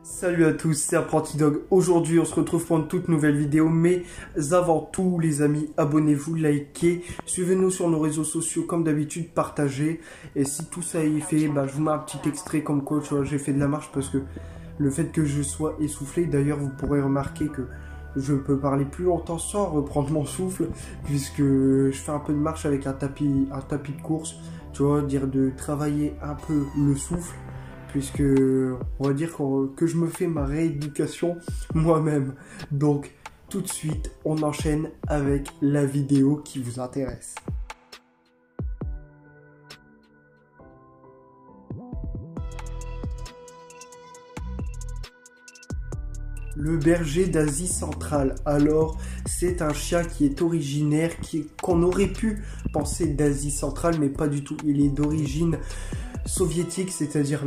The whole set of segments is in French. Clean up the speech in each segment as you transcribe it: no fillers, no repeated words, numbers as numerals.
Salut à tous, c'est Apprenti Dog. Aujourd'hui, on se retrouve pour une toute nouvelle vidéo. Mais avant tout, les amis, abonnez-vous, likez, suivez-nous sur nos réseaux sociaux comme d'habitude, partagez. Et si tout ça est fait, je vous mets un petit extrait comme quoi j'ai fait de la marche parce que le fait que je sois essoufflé, d'ailleurs, vous pourrez remarquer que je peux parler plus longtemps sans reprendre mon souffle puisque je fais un peu de marche avec un tapis de course. Tu vois, dire de travailler un peu le souffle. Puisque on va dire que je me fais ma rééducation moi-même. Donc tout de suite, on enchaîne avec la vidéo qui vous intéresse. Le berger d'Asie centrale. Alors, c'est un chien qui est originaire, qu'on aurait pu penser d'Asie centrale, mais pas du tout. Il est d'origine soviétique, c'est-à-dire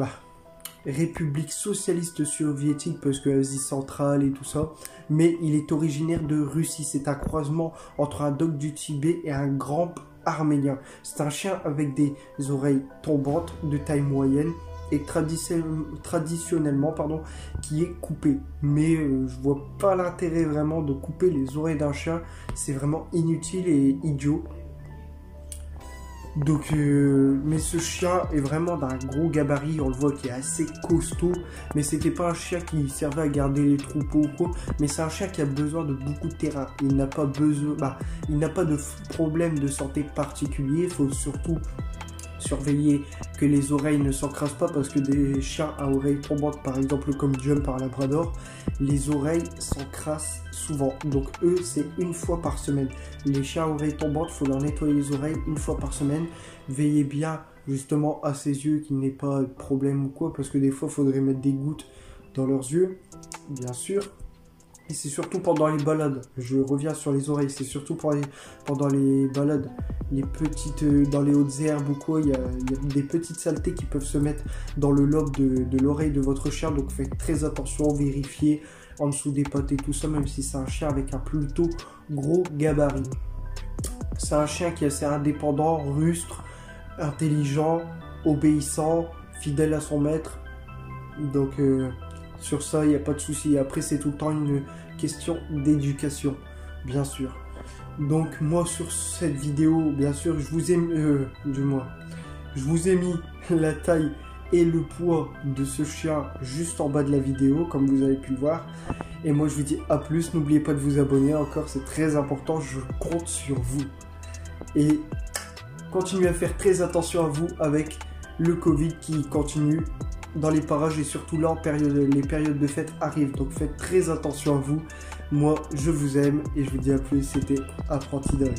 République socialiste soviétique, parce que Asie centrale et tout ça, mais il est originaire de Russie. C'est un croisement entre un dog du Tibet et un grand arménien. C'est un chien avec des oreilles tombantes de taille moyenne et traditionnellement qui est coupé. Mais je vois pas l'intérêt vraiment de couper les oreilles d'un chien, c'est vraiment inutile et idiot. Donc, mais ce chien est vraiment d'un gros gabarit, on le voit qui est assez costaud, mais c'était pas un chien qui servait à garder les troupeaux ou quoi, mais c'est un chien qui a besoin de beaucoup de terrain. Il n'a pas besoin, il n'a pas de problème de santé particulier. Il faut surtout surveiller que les oreilles ne s'encrassent pas, parce que des chiens à oreilles tombantes, par exemple comme Jump par Labrador, les oreilles s'encrassent souvent. Donc eux, c'est une fois par semaine. Les chiens à oreilles tombantes, il faut leur nettoyer les oreilles une fois par semaine. Veillez bien justement à ses yeux qu'il n'ait pas de problème ou quoi, parce que des fois il faudrait mettre des gouttes dans leurs yeux, bien sûr. Et c'est surtout pendant les balades, je reviens sur les oreilles, c'est surtout pendant les balades, les petites, dans les hautes herbes ou quoi, il y a des petites saletés qui peuvent se mettre dans le lobe de l'oreille de votre chien, donc faites très attention, vérifiez en dessous des pattes et tout ça, même si c'est un chien avec un plutôt gros gabarit. C'est un chien qui est assez indépendant, rustre, intelligent, obéissant, fidèle à son maître, donc sur ça, il n'y a pas de souci. Après, c'est tout le temps une question d'éducation, bien sûr. Donc, moi, sur cette vidéo, bien sûr, je vous ai mis la taille et le poids de ce chien juste en bas de la vidéo, comme vous avez pu le voir. Et moi, je vous dis à plus. N'oubliez pas de vous abonner encore, c'est très important. Je compte sur vous. Et continuez à faire très attention à vous avec le Covid qui continue dans les parages, et surtout là, les périodes de fête arrivent. Donc faites très attention à vous. Moi, je vous aime et je vous dis à plus. C'était Apprenti Dog.